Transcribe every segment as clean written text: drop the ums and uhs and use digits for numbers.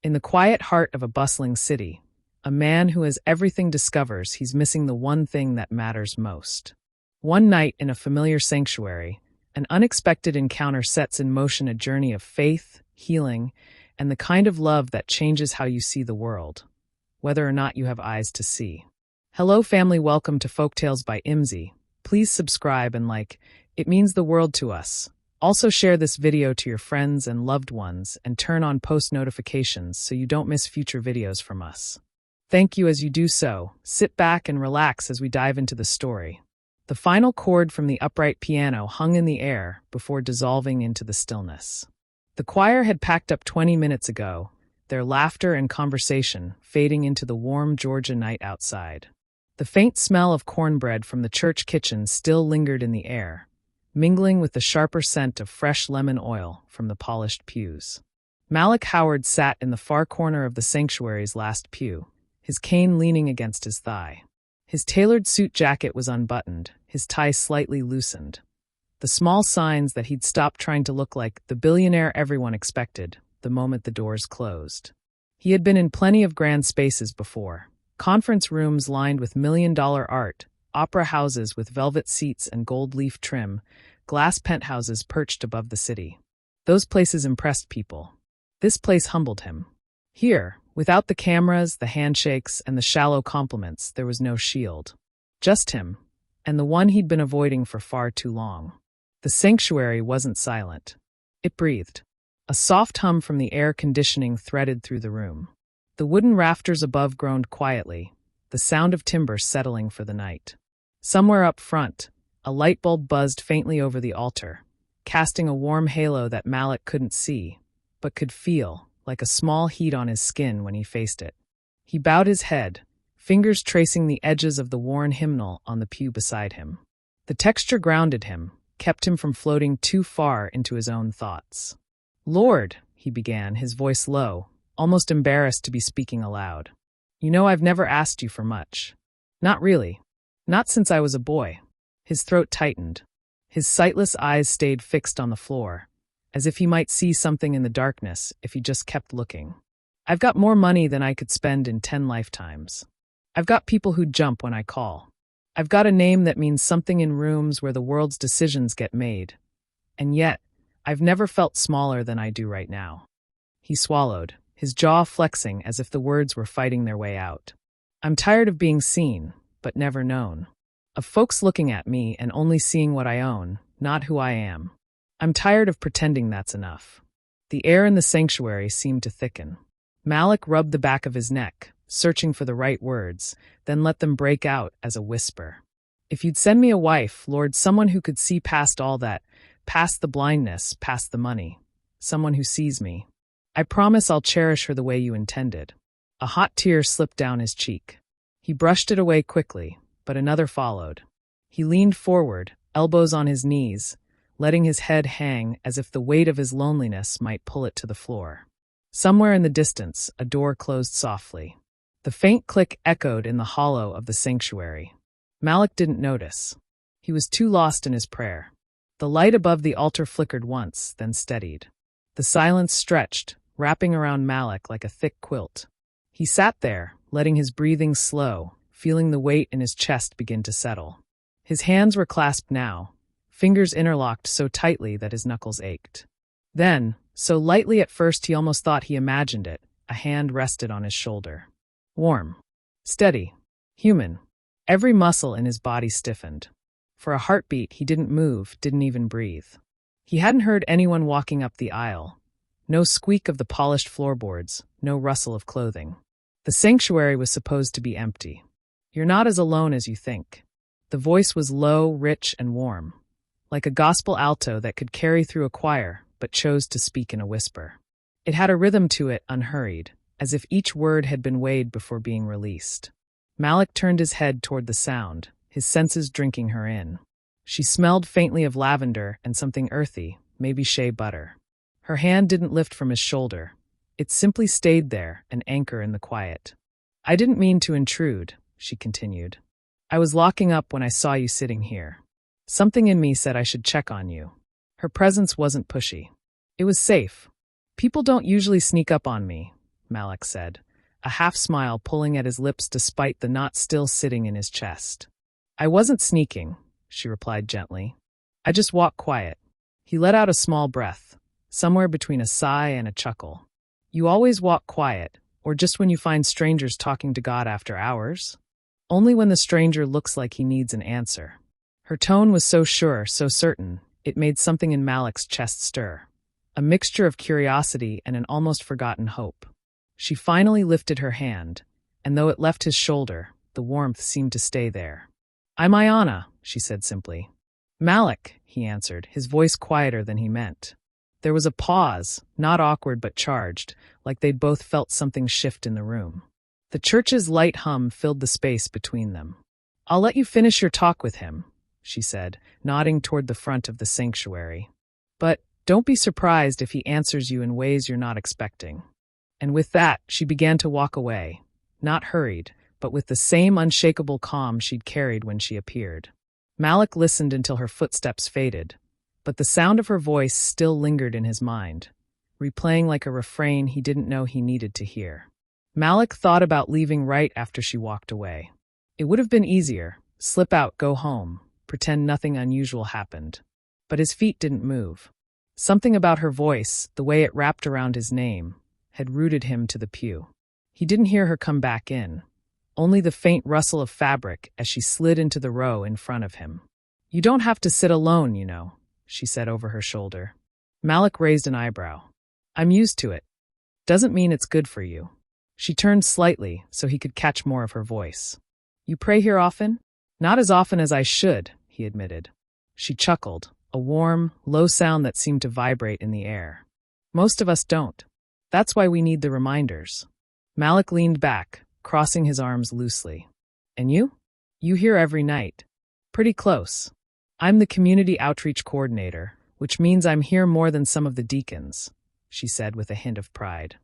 In the quiet heart of a bustling city, a man who has everything discovers he's missing the one thing that matters most. One night in a familiar sanctuary, an unexpected encounter sets in motion a journey of faith, healing, and the kind of love that changes how you see the world, whether or not you have eyes to see. Hello family, welcome to Folktales by Imzi. Please subscribe and like, it means the world to us. Also share this video to your friends and loved ones and turn on post notifications so you don't miss future videos from us. Thank you as you do so. Sit back and relax as we dive into the story. The final chord from the upright piano hung in the air before dissolving into the stillness. The choir had packed up 20 minutes ago, their laughter and conversation fading into the warm Georgia night outside. The faint smell of cornbread from the church kitchen still lingered in the air, mingling with the sharper scent of fresh lemon oil from the polished pews. Malik Howard sat in the far corner of the sanctuary's last pew, his cane leaning against his thigh. His tailored suit jacket was unbuttoned, his tie slightly loosened. The small signs that he'd stopped trying to look like the billionaire everyone expected the moment the doors closed. He had been in plenty of grand spaces before. Conference rooms lined with million-dollar art, opera houses with velvet seats and gold leaf trim, glass penthouses perched above the city. Those places impressed people. This place humbled him. Here, without the cameras, the handshakes, and the shallow compliments, there was no shield. Just him, and the one he'd been avoiding for far too long. The sanctuary wasn't silent. It breathed. A soft hum from the air conditioning threaded through the room. The wooden rafters above groaned quietly, the sound of timber settling for the night. Somewhere up front, a light bulb buzzed faintly over the altar, casting a warm halo that Malik couldn't see, but could feel, like a small heat on his skin when he faced it. He bowed his head, fingers tracing the edges of the worn hymnal on the pew beside him. The texture grounded him, kept him from floating too far into his own thoughts. "Lord," he began, his voice low, almost embarrassed to be speaking aloud. "You know I've never asked you for much. Not really. Not since I was a boy." His throat tightened. His sightless eyes stayed fixed on the floor, as if he might see something in the darkness if he just kept looking. "I've got more money than I could spend in 10 lifetimes. I've got people who'd jump when I call. I've got a name that means something in rooms where the world's decisions get made. And yet, I've never felt smaller than I do right now." He swallowed, his jaw flexing as if the words were fighting their way out. "I'm tired of being seen, but never known. Of folks looking at me and only seeing what I own, not who I am. I'm tired of pretending that's enough." The air in the sanctuary seemed to thicken. Malik rubbed the back of his neck, searching for the right words, then let them break out as a whisper. "If you'd send me a wife, Lord, someone who could see past all that, past the blindness, past the money. Someone who sees me. I promise I'll cherish her the way you intended." A hot tear slipped down his cheek. He brushed it away quickly, but another followed. He leaned forward, elbows on his knees, letting his head hang as if the weight of his loneliness might pull it to the floor. Somewhere in the distance, a door closed softly. The faint click echoed in the hollow of the sanctuary. Malik didn't notice. He was too lost in his prayer. The light above the altar flickered once, then steadied. The silence stretched, wrapping around Malik like a thick quilt. He sat there, letting his breathing slow, feeling the weight in his chest begin to settle. His hands were clasped now, fingers interlocked so tightly that his knuckles ached. Then, so lightly at first he almost thought he imagined it, a hand rested on his shoulder. Warm. Steady. Human. Every muscle in his body stiffened. For a heartbeat, he didn't move, didn't even breathe. He hadn't heard anyone walking up the aisle. No squeak of the polished floorboards, no rustle of clothing. The sanctuary was supposed to be empty. "You're not as alone as you think." The voice was low, rich, and warm, like a gospel alto that could carry through a choir, but chose to speak in a whisper. It had a rhythm to it, unhurried, as if each word had been weighed before being released. Malik turned his head toward the sound, his senses drinking her in. She smelled faintly of lavender and something earthy, maybe shea butter. Her hand didn't lift from his shoulder. It simply stayed there, an anchor in the quiet. "I didn't mean to intrude," she continued. "I was locking up when I saw you sitting here. Something in me said I should check on you." Her presence wasn't pushy. It was safe. People don't usually sneak up on me, Malik said, a half-smile pulling at his lips despite the knot still sitting in his chest. I wasn't sneaking, she replied gently. I just walk quiet. He let out a small breath, somewhere between a sigh and a chuckle. You always walk quiet, or just when you find strangers talking to God after hours? Only when the stranger looks like he needs an answer. Her tone was so sure, so certain, it made something in Malik's chest stir. A mixture of curiosity and an almost forgotten hope. She finally lifted her hand, and though it left his shoulder, the warmth seemed to stay there. I'm Ayana, she said simply. Malik, he answered, his voice quieter than he meant. There was a pause, not awkward but charged, like they'd both felt something shift in the room. The church's light hum filled the space between them. I'll let you finish your talk with him, she said, nodding toward the front of the sanctuary. But don't be surprised if he answers you in ways you're not expecting. And with that, she began to walk away, not hurried, but with the same unshakable calm she'd carried when she appeared. Malik listened until her footsteps faded, but the sound of her voice still lingered in his mind, replaying like a refrain he didn't know he needed to hear. Malik thought about leaving right after she walked away. It would have been easier, slip out, go home, pretend nothing unusual happened. But his feet didn't move. Something about her voice, the way it wrapped around his name, had rooted him to the pew. He didn't hear her come back in, only the faint rustle of fabric as she slid into the row in front of him. You don't have to sit alone, you know, she said over her shoulder. Malik raised an eyebrow. I'm used to it. Doesn't mean it's good for you. She turned slightly so he could catch more of her voice. You pray here often? Not as often as I should, he admitted. She chuckled, a warm, low sound that seemed to vibrate in the air. Most of us don't. That's why we need the reminders. Malik leaned back, crossing his arms loosely. And you? You here every night. Pretty close. I'm the community outreach coordinator, which means I'm here more than some of the deacons, she said with a hint of pride.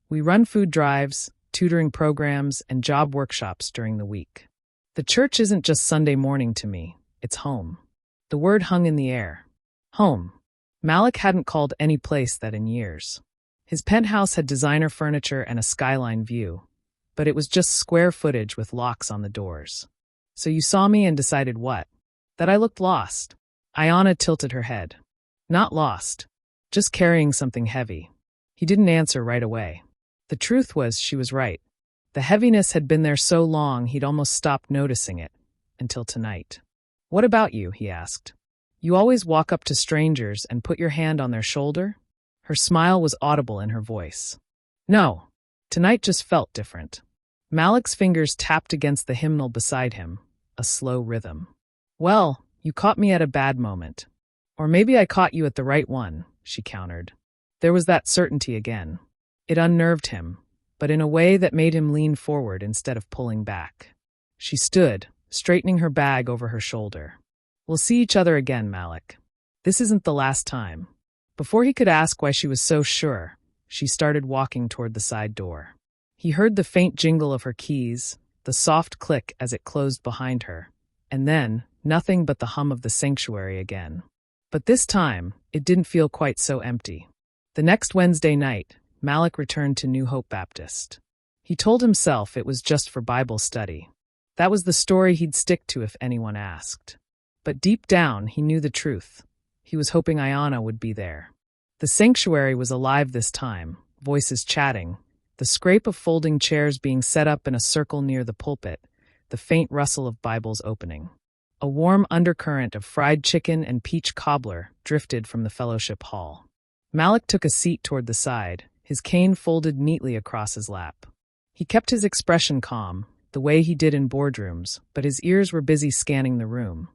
We run food drives, tutoring programs, and job workshops during the week. The church isn't just Sunday morning to me, it's home. The word hung in the air. Home. Malik hadn't called any place that in years. His penthouse had designer furniture and a skyline view, but it was just square footage with locks on the doors. So you saw me and decided what? That I looked lost. Ayana tilted her head. Not lost. Just carrying something heavy. He didn't answer right away. The truth was she was right. The heaviness had been there so long he'd almost stopped noticing it, until tonight. What about you? He asked. You always walk up to strangers and put your hand on their shoulder? Her smile was audible in her voice. No, tonight just felt different. Malik's fingers tapped against the hymnal beside him, a slow rhythm. Well, you caught me at a bad moment. Or maybe I caught you at the right one, she countered. There was that certainty again. It unnerved him, but in a way that made him lean forward instead of pulling back. She stood, straightening her bag over her shoulder. We'll see each other again, Malik. This isn't the last time. Before he could ask why she was so sure, she started walking toward the side door. He heard the faint jingle of her keys, the soft click as it closed behind her, and then nothing but the hum of the sanctuary again. But this time, it didn't feel quite so empty. The next Wednesday night, Malik returned to New Hope Baptist. He told himself it was just for Bible study. That was the story he'd stick to if anyone asked. But deep down, he knew the truth. He was hoping Ayana would be there. The sanctuary was alive this time, voices chatting, the scrape of folding chairs being set up in a circle near the pulpit, the faint rustle of Bibles opening. A warm undercurrent of fried chicken and peach cobbler drifted from the fellowship hall. Malik took a seat toward the side, his cane folded neatly across his lap. He kept his expression calm, the way he did in boardrooms, but his ears were busy scanning the room,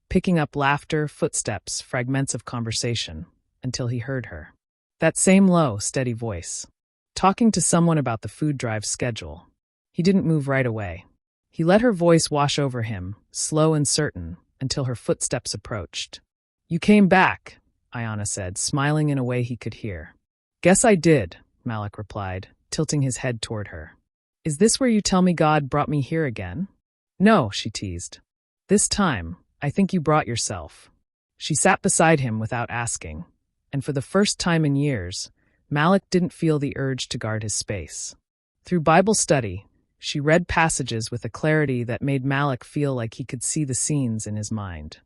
picking up laughter, footsteps, fragments of conversation, until he heard her. That same low, steady voice. Talking to someone about the food drive schedule. He didn't move right away. He let her voice wash over him, slow and certain, until her footsteps approached. You came back, Ayana said, smiling in a way he could hear. Guess I did, Malik replied, tilting his head toward her. Is this where you tell me God brought me here again? No, she teased. This time, I think you brought yourself. She sat beside him without asking, and for the first time in years, Malik didn't feel the urge to guard his space. Through Bible study, she read passages with a clarity that made Malik feel like he could see the scenes in his mind.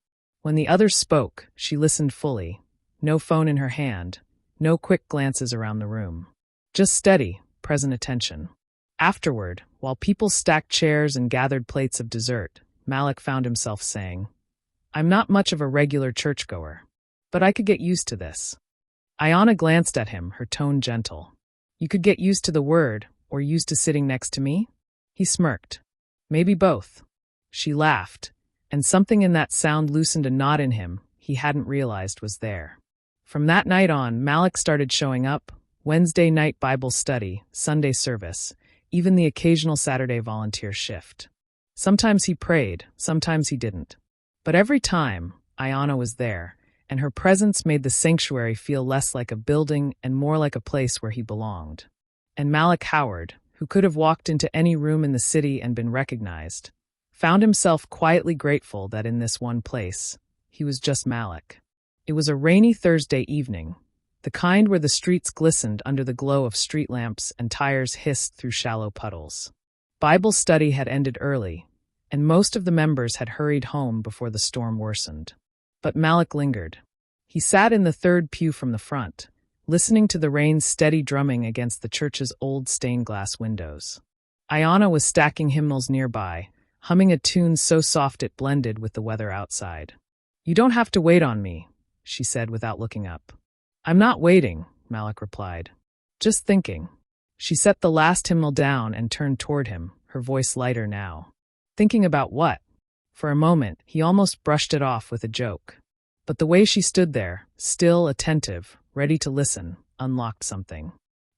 When the others spoke, she listened fully. No phone in her hand, no quick glances around the room. Just steady, present attention. Afterward, while people stacked chairs and gathered plates of dessert, Malik found himself saying, "I'm not much of a regular churchgoer, but I could get used to this." Ayanna glanced at him, her tone gentle. "You could get used to the word, or used to sitting next to me?" He smirked. "Maybe both." She laughed, and something in that sound loosened a knot in him he hadn't realized was there. From that night on, Malik started showing up: Wednesday night Bible study, Sunday service, even the occasional Saturday volunteer shift. Sometimes he prayed, sometimes he didn't. But every time, Ayanna was there, and her presence made the sanctuary feel less like a building and more like a place where he belonged. And Malik Howard, who could have walked into any room in the city and been recognized, found himself quietly grateful that in this one place, he was just Malik. It was a rainy Thursday evening, the kind where the streets glistened under the glow of street lamps and tires hissed through shallow puddles. Bible study had ended early, and most of the members had hurried home before the storm worsened. But Malik lingered. He sat in the third pew from the front, listening to the rain's steady drumming against the church's old stained-glass windows. Ayanna was stacking hymnals nearby, humming a tune so soft it blended with the weather outside. "You don't have to wait on me," she said without looking up. "I'm not waiting," Malik replied. "Just thinking." She set the last hymnal down and turned toward him, her voice lighter now. "Thinking about what?" For a moment, he almost brushed it off with a joke. But the way she stood there, still, attentive, ready to listen, unlocked something.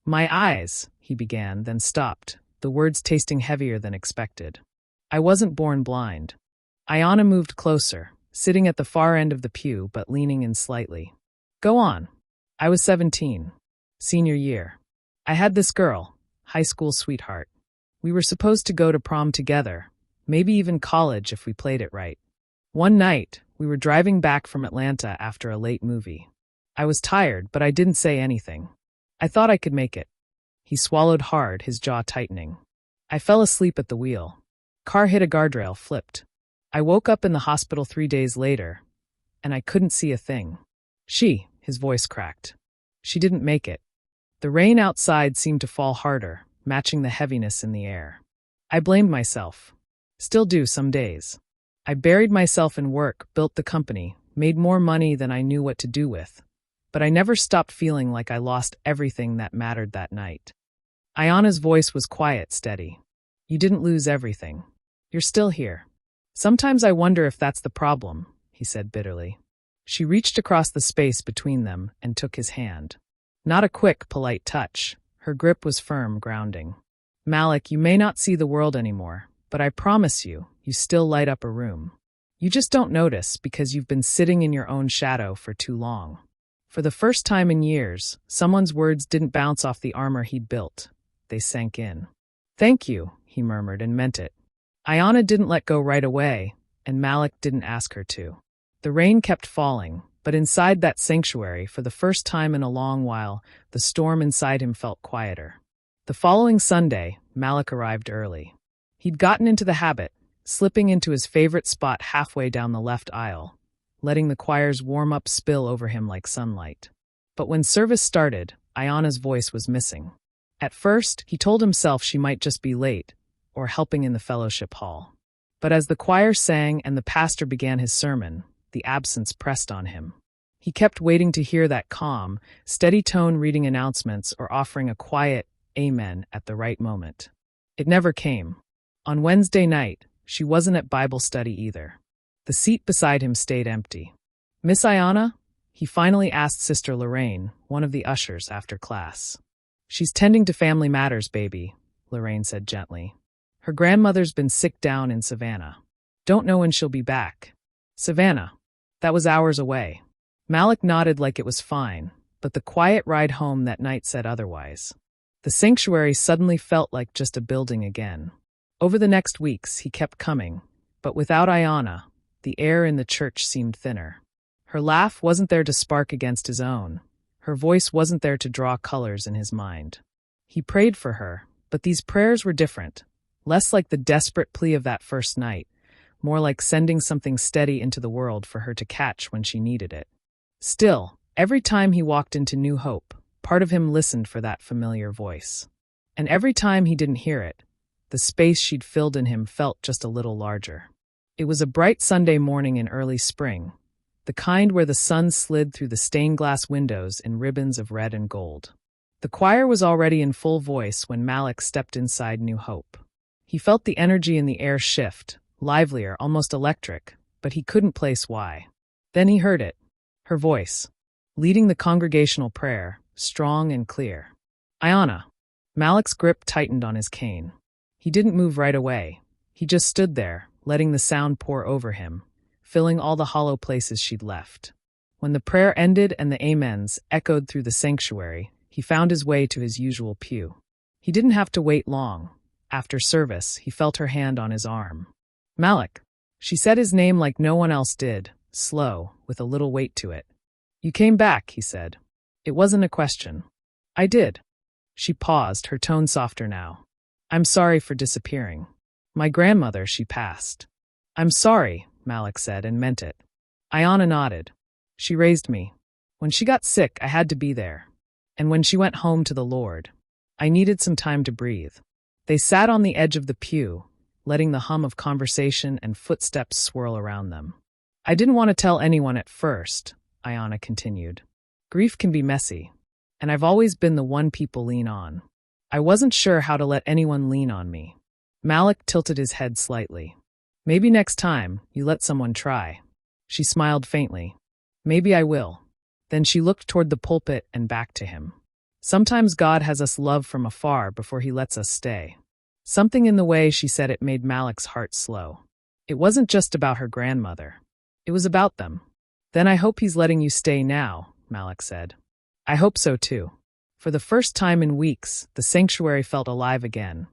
"My eyes," he began, then stopped, the words tasting heavier than expected. "I wasn't born blind." Ayanna moved closer, sitting at the far end of the pew but leaning in slightly. "Go on." "I was 17. Senior year. I had this girl, high school sweetheart. We were supposed to go to prom together, maybe even college if we played it right. One night, we were driving back from Atlanta after a late movie. I was tired, but I didn't say anything. I thought I could make it." He swallowed hard, his jaw tightening. "I fell asleep at the wheel. Car hit a guardrail, flipped. I woke up in the hospital 3 days later, and I couldn't see a thing." His voice cracked. "She didn't make it." The rain outside seemed to fall harder, matching the heaviness in the air. "I blamed myself. Still do some days. I buried myself in work, built the company, made more money than I knew what to do with. But I never stopped feeling like I lost everything that mattered that night." Ayanna's voice was quiet, steady. "You didn't lose everything. You're still here. Sometimes I wonder if that's the problem," he said bitterly. She reached across the space between them and took his hand. Not a quick, polite touch. Her grip was firm, grounding. "Malik, you may not see the world anymore, but I promise you, you still light up a room. You just don't notice because you've been sitting in your own shadow for too long." For the first time in years, someone's words didn't bounce off the armor he'd built. They sank in. "Thank you," he murmured, and meant it. Ayanna didn't let go right away, and Malik didn't ask her to. The rain kept falling, but inside that sanctuary, for the first time in a long while, the storm inside him felt quieter. The following Sunday, Malik arrived early. He'd gotten into the habit, slipping into his favorite spot halfway down the left aisle, letting the choir's warm-up spill over him like sunlight. But when service started, Ayanna's voice was missing. At first, he told himself she might just be late, or helping in the fellowship hall. But as the choir sang and the pastor began his sermon, the absence pressed on him. He kept waiting to hear that calm, steady tone reading announcements or offering a quiet amen at the right moment. It never came. On Wednesday night, she wasn't at Bible study either. The seat beside him stayed empty. "Miss Ayanna?" He finally asked Sister Lorraine, one of the ushers, after class. "She's tending to family matters, baby," Lorraine said gently. "Her grandmother's been sick down in Savannah. Don't know when she'll be back." Savannah. That was hours away. Malik nodded like it was fine, but the quiet ride home that night said otherwise. The sanctuary suddenly felt like just a building again. Over the next weeks, he kept coming, but without Ayanna, the air in the church seemed thinner. Her laugh wasn't there to spark against his own, Her voice wasn't there to draw colors in his mind. He prayed for her, but these prayers were different, less like the desperate plea of that first night, more like sending something steady into the world for her to catch when she needed it. Still, every time he walked into New Hope, part of him listened for that familiar voice. And every time he didn't hear it, the space she'd filled in him felt just a little larger. It was a bright Sunday morning in early spring, the kind where the sun slid through the stained glass windows in ribbons of red and gold. The choir was already in full voice when Malik stepped inside New Hope. He felt the energy in the air shift, livelier, almost electric, but he couldn't place why. Then he heard it, her voice, leading the congregational prayer, strong and clear. Ayanna. Malik's grip tightened on his cane. He didn't move right away. He just stood there, letting the sound pour over him, filling all the hollow places she'd left. When the prayer ended and the amens echoed through the sanctuary, he found his way to his usual pew. He didn't have to wait long. After service, he felt her hand on his arm. Malik. She said his name like no one else did, slow, with a little weight to it. You came back, he said. It wasn't a question. I did. She paused, her tone softer now. I'm sorry for disappearing. My grandmother, she passed. I'm sorry, Malik said, and meant it. Ayanna nodded. She raised me. When she got sick, I had to be there. And when she went home to the Lord, I needed some time to breathe. They sat on the edge of the pew, letting the hum of conversation and footsteps swirl around them. I didn't want to tell anyone at first, Ayanna continued. Grief can be messy, and I've always been the one people lean on. I wasn't sure how to let anyone lean on me. Malik tilted his head slightly. Maybe next time, you let someone try. She smiled faintly. Maybe I will. Then she looked toward the pulpit and back to him. Sometimes God has us love from afar before he lets us stay. Something in the way she said it made Malik's heart slow. It wasn't just about her grandmother. It was about them. Then I hope he's letting you stay now, Malik said. I hope so too. For the first time in weeks, the sanctuary felt alive again.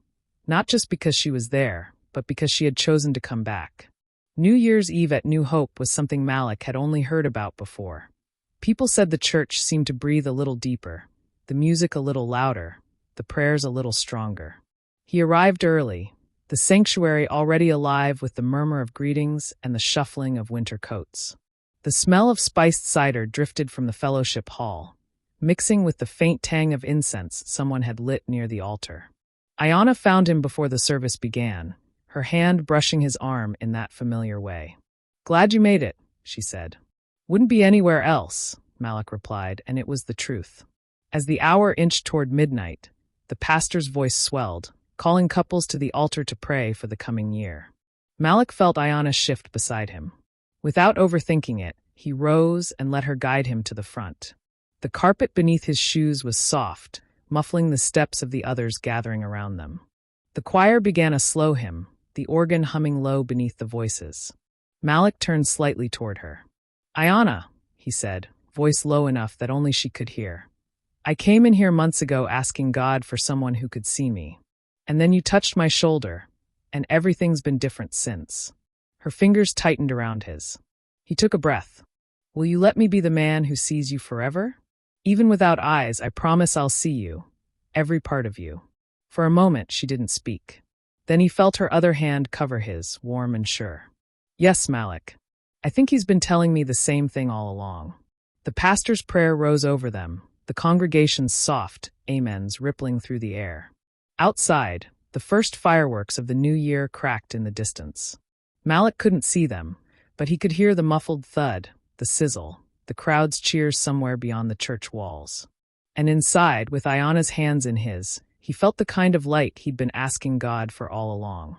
Not just because she was there, but because she had chosen to come back. New Year's Eve at New Hope was something Malik had only heard about before. People said the church seemed to breathe a little deeper, the music a little louder, the prayers a little stronger. He arrived early, the sanctuary already alive with the murmur of greetings and the shuffling of winter coats. The smell of spiced cider drifted from the fellowship hall, mixing with the faint tang of incense someone had lit near the altar. Ayanna found him before the service began, her hand brushing his arm in that familiar way. Glad you made it, she said. Wouldn't be anywhere else, Malik replied, and it was the truth. As the hour inched toward midnight, the pastor's voice swelled, calling couples to the altar to pray for the coming year. Malik felt Ayanna shift beside him. Without overthinking it, he rose and let her guide him to the front. The carpet beneath his shoes was soft, muffling the steps of the others gathering around them. The choir began a slow hymn, the organ humming low beneath the voices. Malik turned slightly toward her. Ayanna, he said, voice low enough that only she could hear. I came in here months ago asking God for someone who could see me. And then you touched my shoulder, and everything's been different since. Her fingers tightened around his. He took a breath. Will you let me be the man who sees you forever? Even without eyes, I promise I'll see you, every part of you. For a moment, she didn't speak. Then he felt her other hand cover his, warm and sure. Yes, Malik. I think he's been telling me the same thing all along. The pastor's prayer rose over them, the congregation's soft amens rippling through the air. Outside, the first fireworks of the new year cracked in the distance. Malik couldn't see them, but he could hear the muffled thud, the sizzle, the crowd's cheers somewhere beyond the church walls. And inside, with Ayanna's hands in his, he felt the kind of light he'd been asking God for all along.